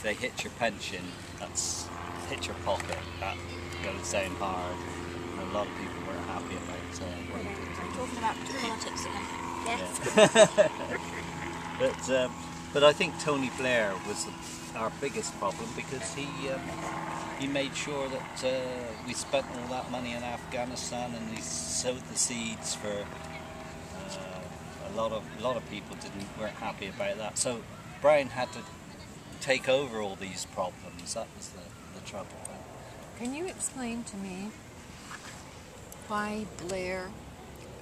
they hit your pension, that's hit your pocket, that goes down hard. And a lot of people weren't happy about what he did. I'm talking about politics again. Yes. But I think Tony Blair was our biggest problem because he made sure that we spent all that money in Afghanistan, and he sowed the seeds for a lot of people weren't happy about that. So Brian had to take over all these problems. That was the trouble. Can you explain to me why Blair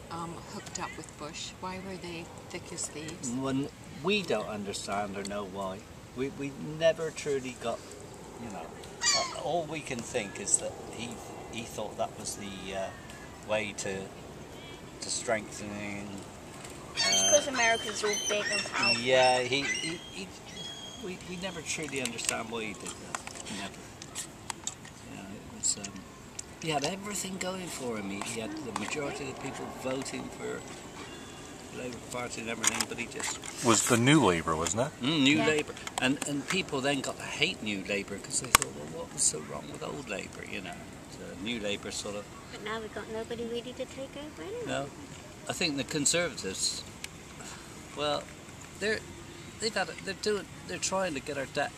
hooked up with Bush? Why were they thick as thieves? When we don't understand or know why. We never truly got, you know, all we can think is that he thought that was the way to strengthening. Because America's all big and powerful. Yeah, we never truly understand why he did that. Never. Yeah, it was. He had everything going for him. He had the majority of the people voting for the Labour Party and everything, but he just was the New Labour, wasn't it? New Labour, and people then got to hate New Labour because they thought, well, what was so wrong with old Labour? You know, so New Labour sort of. But now we've got nobody really to take over anyway. No, I think the Conservatives. Well, they're trying to get our debt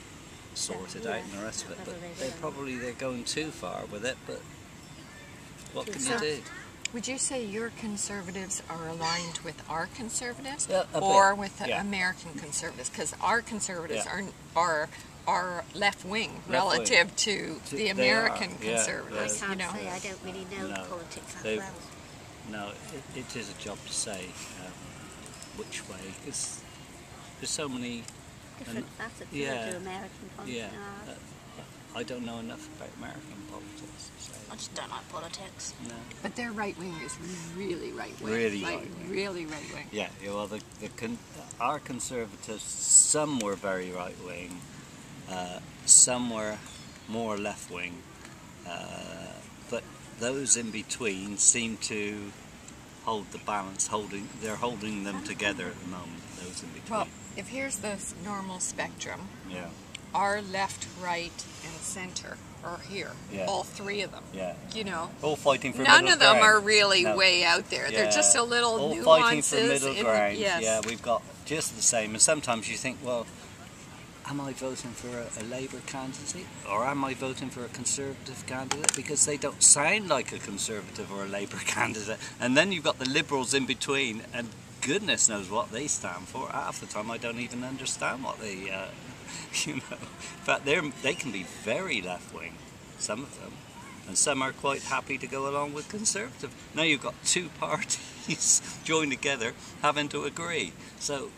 sorted out and the rest of it, but they're going too far with it. But what can you do? Would you say your Conservatives are aligned with our Conservatives, a or bit, with the yeah. American Conservatives? Because our Conservatives Yeah. are left wing relative to the American are, yeah, Conservatives. I can't you know? say, I don't really know No, politics that they- well. No, it is a job to say which way. It's, there's so many. Different facets yeah, to American politics. Yeah, I don't know enough about American politics to say. I just don't like politics. No. But their right wing is really right wing. Really like, right-wing. really right wing. Yeah, well, our Conservatives, some were very right wing, some were more left wing, but those in between seem to hold the balance. They're holding them together at the moment. Those in between. Well, if here's the normal spectrum, Yeah. our left, right, and center are here. Yeah. All three of them. Yeah. You know. All fighting for None middle of them ground. are really No. way out there. They're just a little all nuances. fighting for middle in ground. yes. Yeah, we've got just the same. And sometimes you think, well, am I voting for a Labour candidate or am I voting for a Conservative candidate? Because they don't sound like a Conservative or a Labour candidate. And then you've got the Liberals in between, and goodness knows what they stand for. Half the time I don't even understand what they, you know. In fact, they can be very left-wing, some of them. And some are quite happy to go along with Conservative. Now you've got two parties joined together having to agree. So